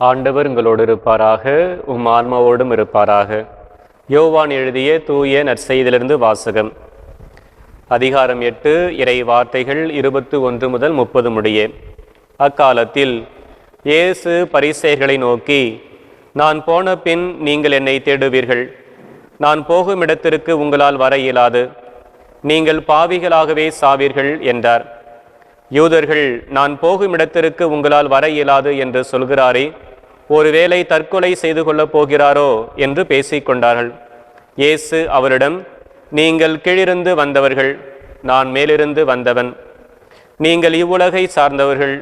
ஆண்டவர் உங்களோடு இருப்பாராக, உம் ஆன்மாவோடும் இருப்பாராக. யோவான் எழுதிய தூய நற்செய்தியிலிருந்து வாசகம். அதிகாரம் 8, இறை வார்த்தைகள் 21 முதல் 30 முடிய. அக்காலத்தில் இயேசு பரிசேயர்களை நோக்கி, நான் போன பின் நீங்கள் என்னை தேடுவீர்கள். நான் போகும் இடத்திற்கு உங்களால் வர இயலாது. நீங்கள் பாவிகளாகவே சாவீர்கள் என்றார். யூதர்கள், நான் போகும் இடத்திற்கு உங்களால் வர இயலாது என்று சொல்கிறாரே, ஒருவேளை தற்கொலை செய்து கொள்ளப் போகிறாரோ என்று பேசிக்கொண்டார்கள். இயேசு அவரிடம், நீங்கள் கீழிருந்து வந்தவர்கள், நான் மேலிருந்து வந்தவன். நீங்கள் இவ்வுலகை சார்ந்தவர்கள்,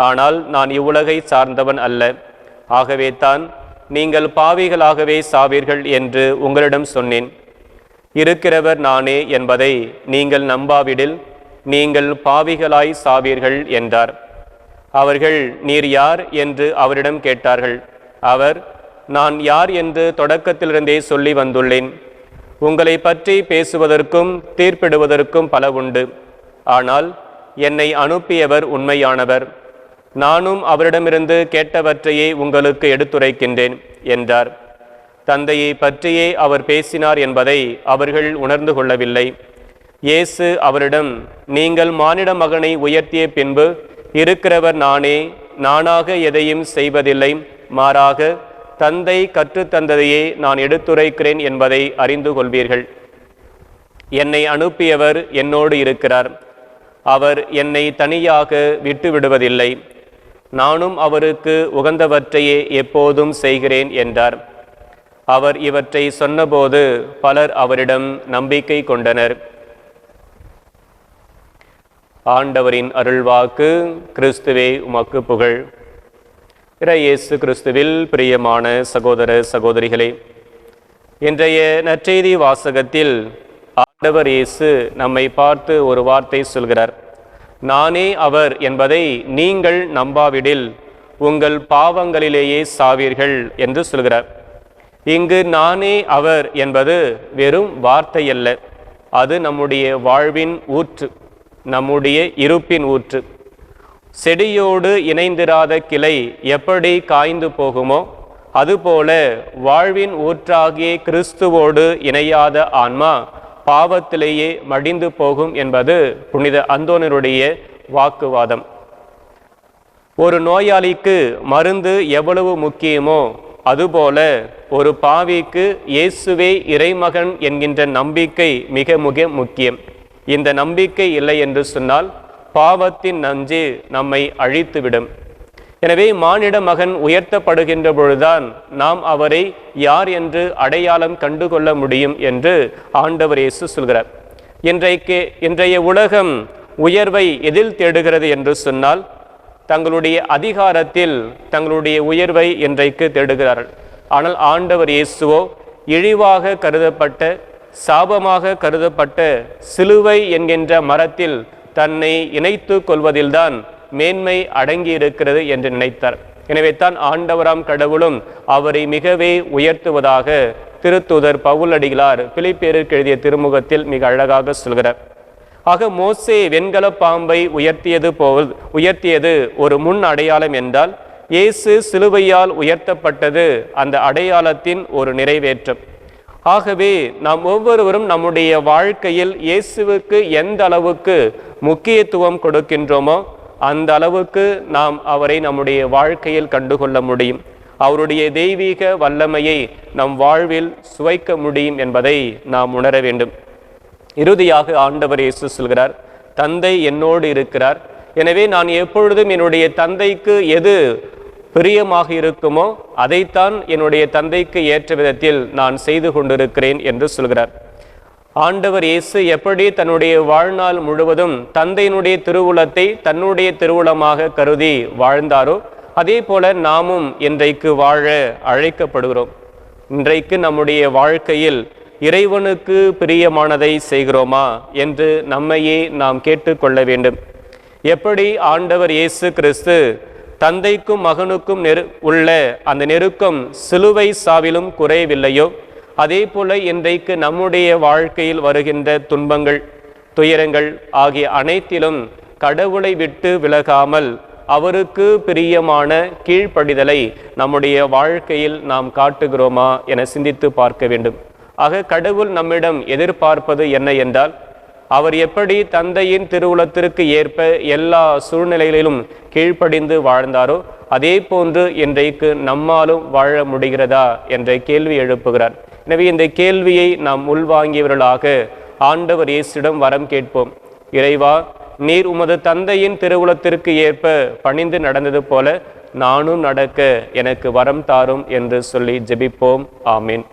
ஆனால் நான் இவ்வுலகை சார்ந்தவன் அல்ல. ஆகவே தான் நீங்கள் பாவிகளாகவே சாவீர்கள் என்று உங்களிடம் சொன்னேன். இருக்கிறவர் நானே என்பதை நீங்கள் நம்பாவிடில் நீங்கள் பாவிகளாய் சாவீர்கள் என்றார். அவர்கள், நீர் யார் என்று அவரிடம் கேட்டார்கள். அவர், நான் யார் என்று தொடக்கத்திலிருந்தே சொல்லி வந்துள்ளேன். உங்களை பற்றி பேசுவதற்கும் தீர்ப்பிடுவதற்கும் பல உண்டு. ஆனால் என்னை அனுப்பியவர் உண்மையானவர். நானும் அவரிடமிருந்து கேட்டவற்றையே உங்களுக்கு எடுத்துரைக்கின்றேன் என்றார். தந்தையை பற்றியே அவர் பேசினார் என்பதை அவர்கள் உணர்ந்து கொள்ளவில்லை. இயேசு அவரிடம், நீங்கள் மானிட மகனை உயர்த்திய பின்பு இருக்கிறவர் நானே, நானாக எதையும் செய்வதில்லை, மாறாக தந்தை கற்றுத்தந்ததையே நான் எடுத்துரைக்கிறேன் என்பதை அறிந்து கொள்வீர்கள். என்னை அனுப்பியவர் என்னோடு இருக்கிறார். அவர் என்னை தனியாக விட்டு விடுவதில்லை. நானும் அவருக்கு உகந்தவற்றையே எப்போதும் செய்கிறேன் என்றார். அவர் இவற்றை சொன்னபோது பலர் அவரிடம் நம்பிக்கை கொண்டனர். ஆண்டவரின் அருள்வாக்கு. கிறிஸ்துவே உமக்கு புகழ். இயேசு கிறிஸ்துவில் பிரியமான சகோதர சகோதரிகளே, இன்றைய நற்செய்தி வாசகத்தில் ஆண்டவர் இயேசு நம்மை பார்த்து ஒரு வார்த்தை சொல்கிறார். நானே அவர் என்பதை நீங்கள் நம்பாவிடில் உங்கள் பாவங்களிலேயே சாவீர்கள் என்று சொல்கிறார். இங்கு நானே அவர் என்பது வெறும் வார்த்தையல்ல, அது நம்முடைய வாழ்வின் ஊற்று, நம்முடைய இருப்பின் ஊற்று. செடியோடு இணைந்திராத கிளை எப்படி காய்ந்து போகுமோ அதுபோல வாழ்வின் ஊற்றாகிய கிறிஸ்துவோடு இணையாத ஆன்மா பாவத்திலேயே மடிந்து போகும் என்பது புனித அந்தோனியருடைய வாக்குவாதம். ஒரு நோயாளிக்கு மருந்து எவ்வளவு முக்கியமோ அதுபோல ஒரு பாவிக்கு இயேசுவே இறைமகன் என்கின்ற நம்பிக்கை மிக மிக முக்கியம். இந்த நம்பிக்கை இல்லை என்று சொன்னால் பாவத்தின் நஞ்சு நம்மை அழித்துவிடும். எனவே மானிட மகன் உயர்த்தப்படுகின்ற பொழுதுதான் நாம் அவரை யார் என்று அடையாளம் கண்டுகொள்ள முடியும் என்று ஆண்டவர் இயேசு சொல்கிறார். இன்றைய உலகம் உயர்வை எதில் தேடுகிறது என்று சொன்னால் தங்களுடைய அதிகாரத்தில் தங்களுடைய உயர்வை இன்றைக்கு தேடுகிறார்கள். ஆனால் ஆண்டவர் இயேசுவோ இழிவாக கருதப்பட்ட, சாபமாக கருதப்பட்ட சிலுவை என்கின்ற மரத்தில் தன்னை இணைத்து கொள்வதில்தான் மேன்மை அடங்கி இருக்கிறது என்று நினைத்தார். எனவே தான் ஆண்டவராம் கடவுளும் அவரை மிகவே உயர்த்துவதாக திருத்தூதர் பவுலடிகளார் பிலிப்பியருக்கு எழுதிய திருமுகத்தில் மிக அழகாக சொல்கிறார். ஆக மோசே வெண்கல பாம்பை உயர்த்தியது ஒரு முன் அடையாளம் என்றால், இயேசு சிலுவையால் உயர்த்தப்பட்டது அந்த அடையாளத்தின் ஒரு நிறைவேற்றம். ஆகவே நாம் ஒவ்வொருவரும் நம்முடைய வாழ்க்கையில் இயேசுவுக்கு எந்த அளவுக்கு முக்கியத்துவம் கொடுக்கின்றோமோ அந்த அளவுக்கு நாம் அவரை நம்முடைய வாழ்க்கையில் கண்டுகொள்ள முடியும். அவருடைய தெய்வீக வல்லமையை நம் வாழ்வில் சுவைக்க முடியும் என்பதை நாம் உணர வேண்டும். இறுதியாக ஆண்டவர் இயேசு சொல்கிறார், தந்தை என்னோடு இருக்கிறார். எனவே நான் எப்பொழுதும் என்னுடைய தந்தைக்கு எது பிரியமாக இருக்குமோ அதைத்தான் என்னுடைய தந்தைக்கு ஏற்ற விதத்தில் நான் செய்து கொண்டிருக்கிறேன் என்று சொல்கிறார். ஆண்டவர் இயேசு எப்படி தன்னுடைய வாழ்நாள் முழுவதும் தந்தையினுடைய திருவுளத்தை தன்னுடைய திருவுளமாக கருதி வாழ்ந்தாரோ அதே போல நாமும் இன்றைக்கு வாழ அழைக்கப்படுகிறோம். இன்றைக்கு நம்முடைய வாழ்க்கையில் இறைவனுக்கு பிரியமானதை செய்கிறோமா என்று நம்மையே நாம் கேட்டுக்கொள்ள வேண்டும். எப்படி ஆண்டவர் இயேசு கிறிஸ்து தந்தைக்கும் மகனுக்கும் உள்ள அந்த நெருக்கம் சிலுவை சாவிலும் குறையவில்லையோ அதே போல இன்றைக்கு நம்முடைய வாழ்க்கையில் வருகின்ற துன்பங்கள், துயரங்கள் ஆகிய அனைத்திலும் கடவுளை விட்டு விலகாமல் அவருக்கு பிரியமான கீழ்ப்படிதலை நம்முடைய வாழ்க்கையில் நாம் காட்டுகிறோமா என சிந்தித்து பார்க்க வேண்டும். ஆக கடவுள் நம்மிடம் எதிர்பார்ப்பது என்ன என்றால், அவர் எப்படி தந்தையின் திருவுளத்திற்கு ஏற்ப எல்லா சூழ்நிலைகளிலும் கீழ்ப்படிந்து வாழ்ந்தாரோ அதே போன்று இன்றைக்கு நம்மாலும் வாழ முடிகிறதா என்ற கேள்வி எழுப்புகிறார். எனவே இந்த கேள்வியை நாம் உள்வாங்கியவர்களாக ஆண்டவர் இயேசுவிடம் வரம் கேட்போம். இறைவா, நீர் உமது தந்தையின் திருவுளத்திற்கு ஏற்ப பணிந்து நடந்தது போல நானும் நடக்க எனக்கு வரம் தாரும் என்று சொல்லி ஜெபிப்போம். ஆமீன்.